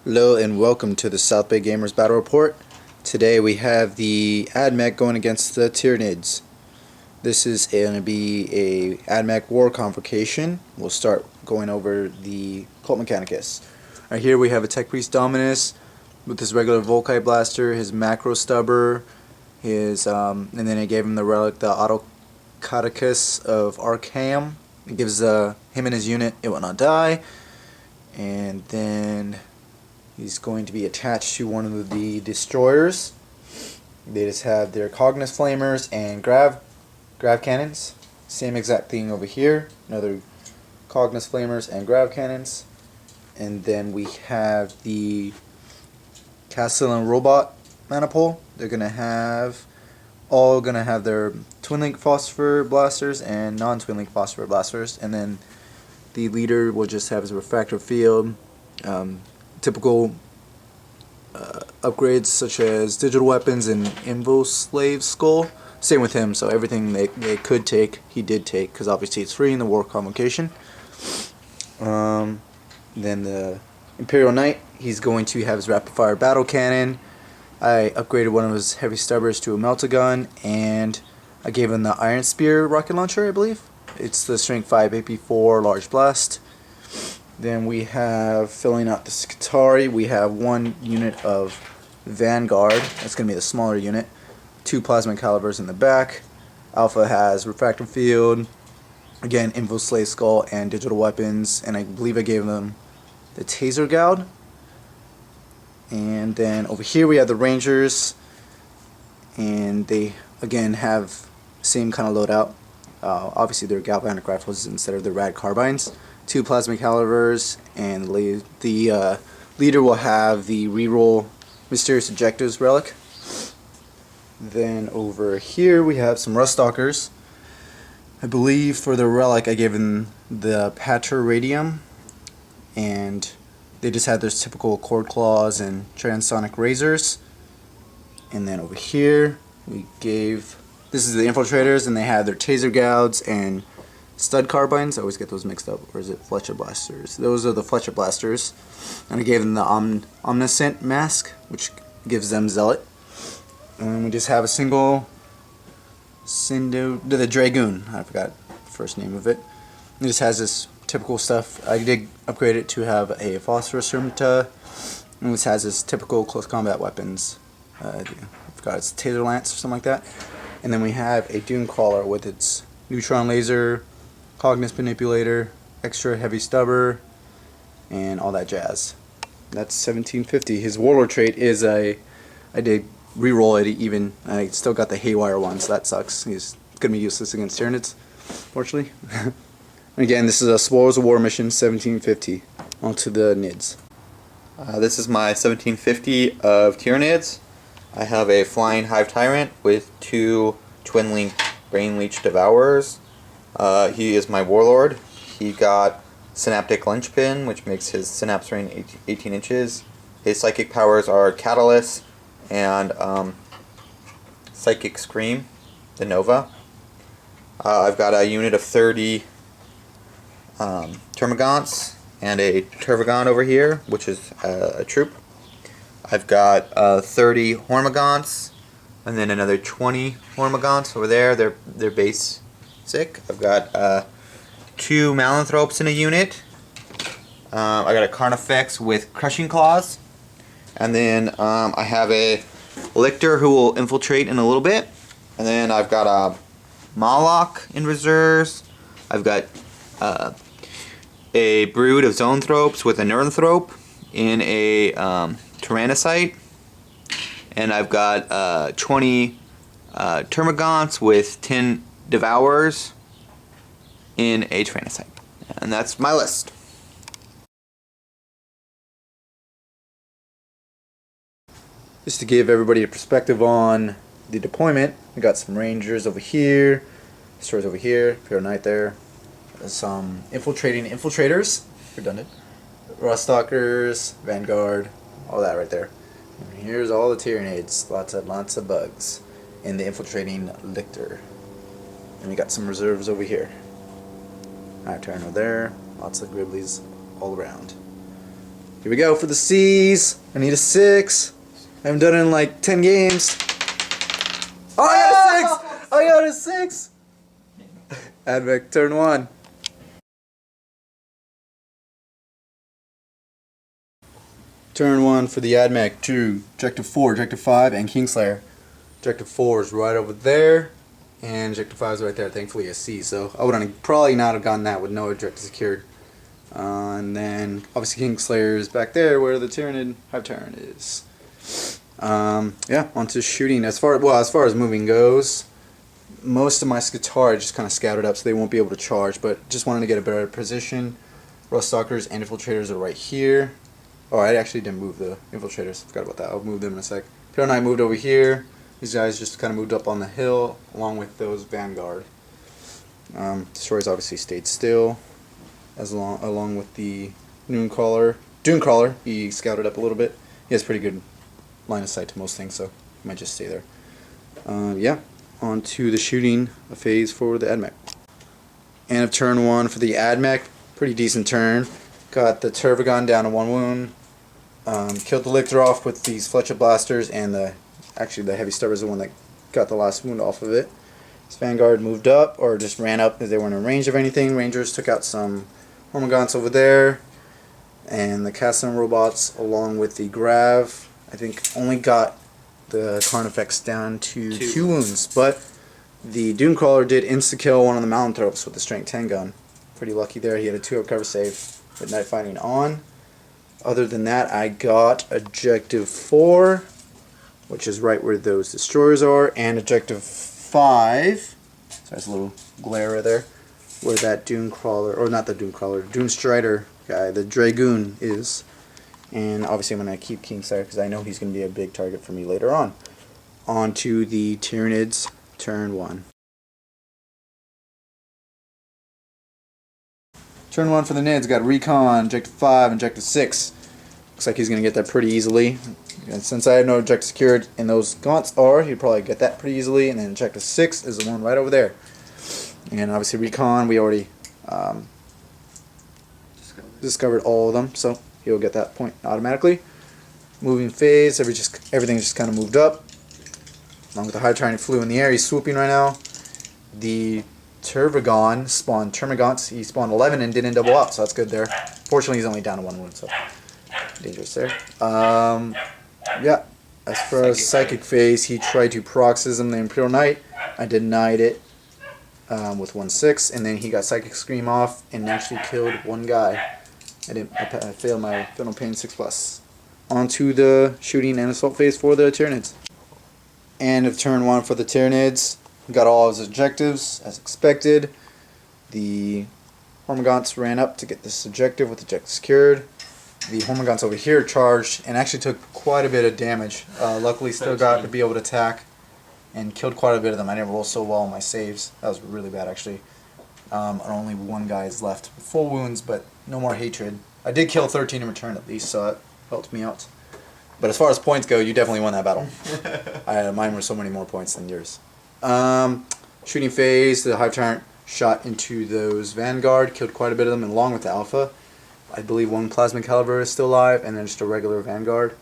Hello and welcome to the South Bay Gamers Battle Report. Today we have the Admech going against the Tyranids. This is going to be a Admech War Convocation. We'll start going over the Cult Mechanicus. Right here we have a Tech Priest Dominus with his regular Volkite Blaster, his Macro Stubber, and then I gave him the relic, the Autocaticus of Archaeum. It gives him and his unit, it will not die. And then he's going to be attached to one of the destroyers. They just have their Cognis Flamers and Grav Cannons. Same exact thing over here. Another Cognis Flamers and Grav Cannons. And then we have the Castellan Robot Maniple. They're all gonna have their Twin Link Phosphor Blasters and non-Twin Link Phosphor Blasters. And then the leader will just have his Refractor Field. Typical upgrades such as digital weapons and Invo Slave Skull. Same with him, so everything they could take, he did take, because obviously it's free in the War Convocation. Then the Imperial Knight, he's going to have his Rapid Fire Battle Cannon. I upgraded one of his Heavy Stubbers to a Melt-A-Gun, and I gave him the Iron Spear Rocket Launcher, I believe. It's the Strength 5 AP4 Large Blast. Then we have, filling out the Skitarii, we have one unit of Vanguard. That's going to be the smaller unit. 2 Plasma Calibers in the back. Alpha has Refractor Field, again, Invo Slave Skull, and digital weapons. And I believe I gave them the Taser Goud. And then over here we have the Rangers. And they, again, have same kind of loadout. Obviously they're Galvanic Rifles instead of the Rad Carbines. 2 Plasma Calibers, and the leader will have the reroll Mysterious Objectives relic. Then over here we have some Rust Stalkers. I believe for the relic I gave them the Pater Radium, and they just had their typical Cord Claws and Transonic Razors. And then over here we gave, this is the Infiltrators, and they had their Taser Gouds and Stud Carbines. I always get those mixed up. Or is it Fletcher Blasters? Those are the Fletcher Blasters. And I gave them the Omniscient Mask, which gives them Zealot. And we just have a single the Dragoon. I forgot the first name of it. It just has this typical stuff. I did upgrade it to have a Phosphorus Scimitar. And this has this typical close combat weapons. I forgot, it's Taser Lance or something like that. And then we have a Dune Crawler with its Neutron Laser, Cognis Manipulator, extra Heavy Stubber, and all that jazz. That's 1750. His Warlord trait is I did reroll it even. I still got the Haywire one, so that sucks. He's going to be useless against Tyranids, fortunately. Again, this is a Spoils of War mission, 1750. Onto the Nids. This is my 1750 of Tyranids. I have a Flying Hive Tyrant with 2 Twin Link Brain Leech Devourers. He is my Warlord. He got Synaptic Linchpin, which makes his synapse range 18 inches. His psychic powers are Catalyst and Psychic Scream, the Nova. I've got a unit of 30 Termagants and a Tervagon over here, which is a troop. I've got 30 Hormagaunts, and then another 20 Hormagaunts over there. They're basic. I've got 2 Malanthropes in a unit. I got a Carnifex with Crushing Claws. And then I have a Lictor who will infiltrate in a little bit. And then I've got a Moloch in reserves. I've got a brood of Zoanthropes with a Neranthrope in a Tyrannocyte. And I've got 20 Termagants with 10 Devourers in a Tyrannocyte. And that's my list. Just to give everybody a perspective on the deployment, we got some Rangers over here, Destroyers over here, Imperial Knight there, some infiltrators, redundant, Rust Stalkers, Vanguard, all that right there. And here's all the Tyranids, lots of bugs, and the infiltrating Lictor. And we got some reserves over here. Alright, Tyranid there, lots of Griblies all around. Here we go for the C's. I need a 6. I haven't done it in like 10 games. Oh, I got a 6! I got a 6! Admech, turn 1. Turn 1 for the Admech. 2, Objective 4, Objective 5, and Kingslayer. Objective 4 is right over there, and Objective 5 is right there. Thankfully a C, so I would have probably not have gotten that with no objective secured. And then obviously Kingslayer is back there where the Tyranid Hive Tyrant is. Yeah, onto shooting. As far as moving goes, most of my Skitarii just kind of scouted up, so they won't be able to charge. But just wanted to get a better position. Ruststalkers and Infiltrators are right here. Oh, I actually didn't move the Infiltrators. Forgot about that. I'll move them in a sec. Imperial Knight moved over here. These guys just kind of moved up on the hill, along with those Vanguard. Destroyers obviously stayed still, along with the Dunecrawler. He scouted up a little bit. He has pretty good line of sight to most things, so he might just stay there. Yeah, on to the shooting phase for the Admech. End of turn 1 for the Admech. Pretty decent turn. Got the Tervagon down to 1 wound. Killed the Lictor off with these Fletcher Blasters, and actually the Heavy Stubber is the one that got the last wound off of it. This Vanguard moved up, or just ran up because they weren't in range of anything. Rangers took out some Hormagaunts over there, and the Castle Robots along with the Grav, I think only got the Carnifex down to 2 wounds, but the Dunecrawler did insta-kill one of the Mountain Throats with the Strength 10 gun. Pretty lucky there. He had a 2-up cover save with Night Fighting on. Other than that, I got Objective 4, which is right where those destroyers are, and Objective 5. So there's a little glare there, where that Dunecrawler, or not the Dunecrawler, Dunestrider guy, the Dragoon is. And obviously I'm going to keep Kingslayer because I know he's going to be a big target for me later on. On to the Tyranids, turn 1. Turn 1 for the Nids, got Recon, Objective 5, and Objective 6. Looks like he's going to get that pretty easily. And since I have no objective secured, and those gaunts are, he'll probably get that pretty easily. And then Objective 6 is the one right over there. And obviously Recon, we already discovered all of them, so he'll get that point automatically. Moving phase, everything just kind of moved up. Along with the Hive Tyrant flew in the air, he's swooping right now. The Tervagon spawned Termagants. He spawned 11 and didn't double up, so that's good there. Fortunately, he's only down to 1 wound, so dangerous there. Yeah, as far as Psychic phase, he tried to Paroxysm the Imperial Knight. I denied it with 1/6, and then he got Psychic Scream off and actually killed 1 guy. I failed my Final Pain 6+. On to the shooting and assault phase for the Tyranids. End of turn 1 for the Tyranids. Got all of his objectives as expected. The Hormagaunts ran up to get this objective with objective secured. The Hormagaunts over here charged and actually took quite a bit of damage. Luckily still got to be able to attack and killed quite a bit of them. I didn't roll so well on my saves. That was really bad actually. And only 1 guy is left with full wounds, but no more hatred. I did kill 13 in return at least, so that helped me out. But as far as points go, you definitely won that battle. Mine were so many more points than yours. Shooting phase, the Hive Tyrant shot into those Vanguard, killed quite a bit of them along with the Alpha. I believe 1 Plasma Caliber is still alive, and then just a regular Vanguard.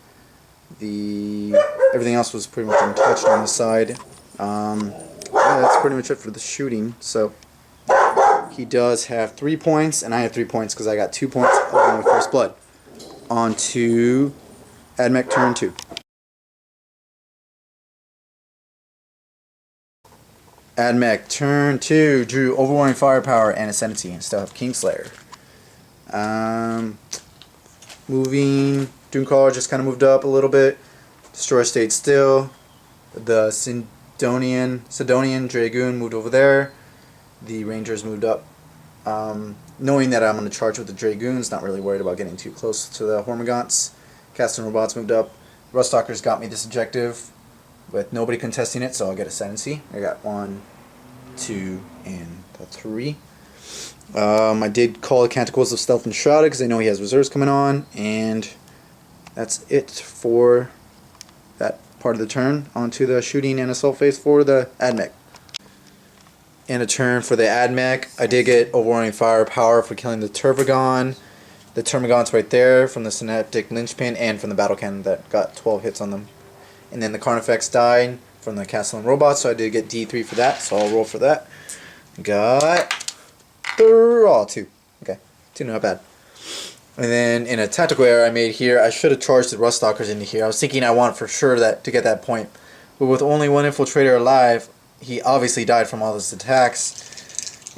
Everything else was pretty much untouched on the side. Yeah, that's pretty much it for the shooting. So he does have 3 points, and I have 3 points because I got 2 points along with First Blood. On to Admech turn 2. Admech turn 2 drew Overwhelming Firepower and Ascendancy, and still have Kingslayer. Moving, Dunecrawler just kind of moved up a little bit. Destroyer stayed still. The Sidonian Dragoon moved over there. The Rangers moved up. Knowing that I'm going to charge with the Dragoons, not really worried about getting too close to the Hormagaunts. Castle Robots moved up. Ruststalkers got me this objective with nobody contesting it, so I'll get Ascendancy. I got 1, 2, and 3. I did call the Canticles of Stealth and Shrouded because I know he has reserves coming on, and that's it for that part of the turn. On to the shooting and assault phase for the Admech. In a turn for the Admech, I did get Overwhelming Firepower for killing the Tervagon, the Termagants right there from the Synaptic Linchpin and from the Battle Cannon that got 12 hits on them. And then the Carnifex died from the Castle and Robots, so I did get D3 for that, so I'll roll for that. Got 2. Okay, 2 not bad. And then in a tactical error I made here, I should have charged the Rust Stalkers into here. I was thinking I want for sure that to get that point. But with only one Infiltrator alive, he obviously died from all those attacks.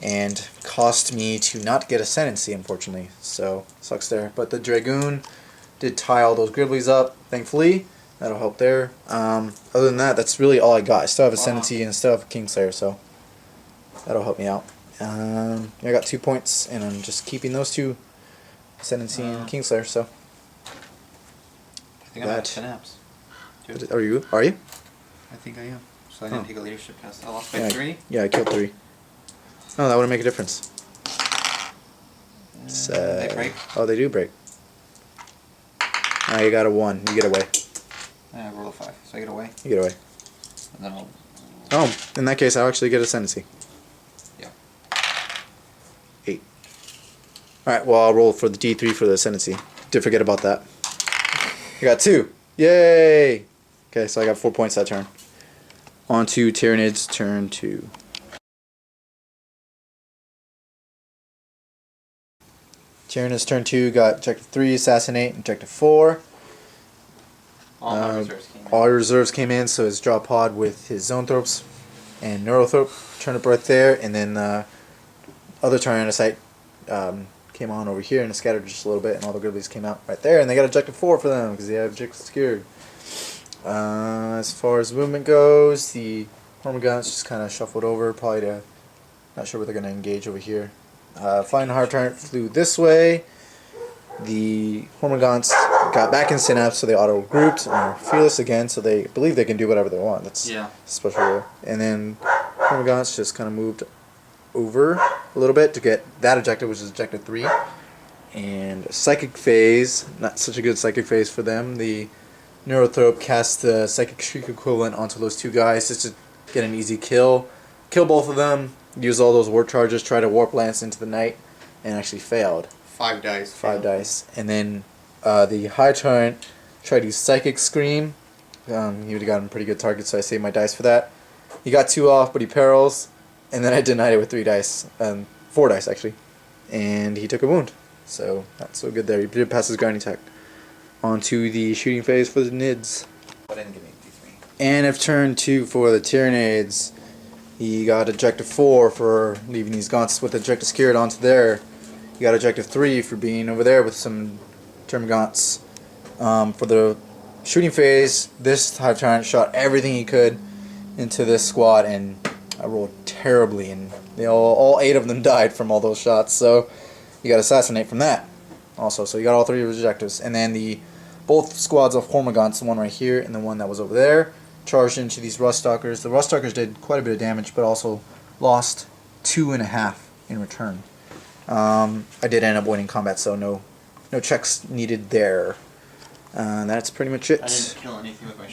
And cost me to not get Ascendancy, unfortunately. So, sucks there. But the Dragoon did tie all those Gribblies up, thankfully. That'll help there. Other than that, that's really all I got. I still have Ascendancy and still have Kingslayer, so that'll help me out. I got 2 points, and I'm just keeping those 2, Ascendancy and Kingslayer, so. I think I'm at Synapse. Are you? Are you? I think I am. So I didn't take a leadership test. I lost by Yeah, 3? Yeah, I killed 3. Oh, that wouldn't make a difference. They break? Oh, they do break. Now you got a 1. You get away. I roll a 5, so I get away. You get away. And then I'll... Oh, in that case, I'll actually get Ascendancy. Yeah. 8. Alright, well, I'll roll for the D3 for the Ascendancy. Did forget about that. I got 2. Yay! Okay, so I got 4 points that turn. On to Tyranids, turn 2. Tyranids turn 2 got Objective 3, Assassinate, Objective 4. All my reserves came in. All your reserves came in, so his draw pod with his Zoanthropes and Neurothrope turned up right there, and then other Tyrannocyte came on over here and scattered just a little bit, and all the Gribblies came out right there, and they got Objective 4 for them because they have Objective secured. As far as movement goes, the Hormagaunts just kind of shuffled over, probably to, not sure what they're going to engage over here. Flying Hard Tyrant flew this way. The Hormagaunts got back in Synapse, so they auto-grouped and are fearless again, so they believe they can do whatever they want. That's special rule. And then Hormagaunts just kind of moved over a little bit to get that objective, which is Objective 3. And Psychic Phase, not such a good Psychic Phase for them. The Neurothrope cast the Psychic Shriek equivalent onto those 2 guys just to get an easy kill. Kill both of them, use all those warp charges, try to warp lance into the night, and actually failed. 5 dice. 5 dice. And then the High Tyrant tried to use Psychic Scream. He would have gotten pretty good targets, so I saved my dice for that. He got 2 off, but he perils. And then I denied it with 3 dice. 4 dice, actually. And he took a wound. So, not so good there. He did pass his Guardian attack. On to the shooting phase for the Nids. But I didn't give me D3. And if turn 2 for the Tyranids, he got Objective 4 for leaving these gaunts with Objective Secured onto there. He got Objective 3 for being over there with some Termagaunts. For the shooting phase, this Hive Tyrant shot everything he could into this squad, and I rolled terribly, and they all 8 of them died from all those shots, so you got Assassinate from that also. So you got all 3 objectives. And then both squads of Hormagaunts, the one right here and the one that was over there, charged into these Rust Stalkers. The Rust Stalkers did quite a bit of damage, but also lost 2.5 in return. I did end up winning combat, so no checks needed there. That's pretty much it. I didn't kill anything with my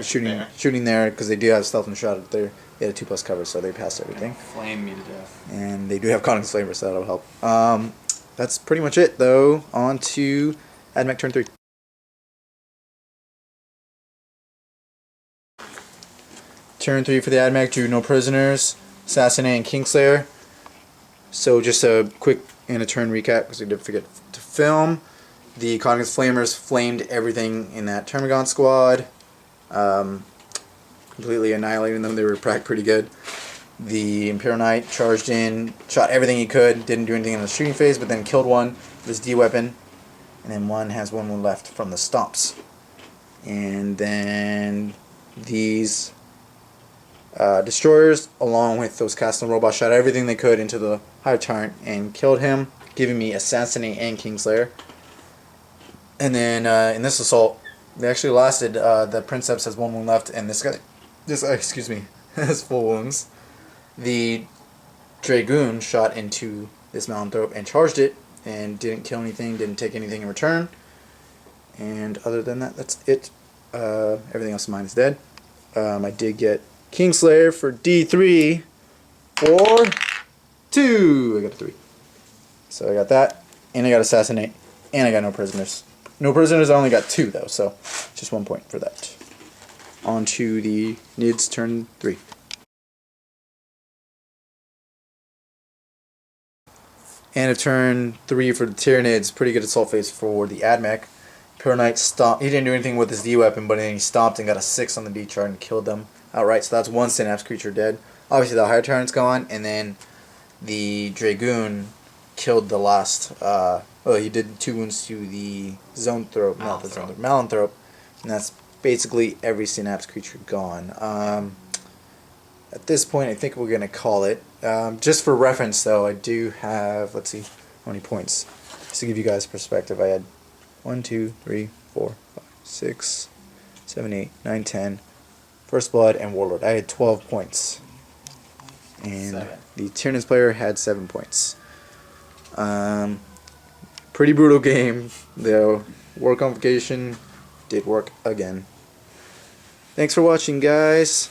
shooting attack. Shooting there, because they do have stealth and shot there. They had a 2+ cover, so they passed everything. Flame me to death. And they do have Conics Flavor, so that'll help. That's pretty much it, though. On to Admech turn 3. Turn 3 for the Admech, drew no prisoners, Assassinate and Kingslayer. So just a quick in a turn recap, because we did forget to film. The Conics Flamers flamed everything in that Termagant squad, completely annihilating them. They were pretty good. The Imperial Knight charged in, shot everything he could, didn't do anything in the shooting phase, but then killed one with his D weapon, and then one has one left from the stomps. And then these destroyers, along with those Castle robots, shot everything they could into the Hive Tyrant and killed him, giving me Assassinate and Kingslayer. And then in this assault, they actually lasted. The Princeps has 1 wound left, and this guy, excuse me, has 4 wounds. The Dragoon shot into this Maelstrom and charged it, and didn't kill anything, didn't take anything in return. And other than that, that's it. Everything else of mine is dead. I did get Kingslayer for D3 for 2. I got a 3. So I got that, and I got Assassinate And I got no prisoners. No prisoners, I only got 2 though, so just 1 point for that. On to the Nids turn 3. And of turn 3 for the Tyranids, pretty good assault phase for the Admech. Pure Knight stomped. He didn't do anything with his D weapon, but then he stomped and got a 6 on the D chart and killed them outright. So that's 1 Synapse creature dead. Obviously the higher Tyrant's gone, and then the Dragoon killed the last. He did 2 wounds to the Zoanthrope, not the Zoanthrope, Maelstrom, and that's basically every Synapse creature gone. At this point, I think we're gonna call it. Just for reference, though, I do have. Let's see, how many points? Just to give you guys perspective, I had 1, 2, 3, 4, 5, 6, 7, 8, 9, 10. First Blood and Warlord. I had 12 points. And 7. the Tyranids player had 7 points. Pretty brutal game, though. War Convocation did work again. Thanks for watching, guys.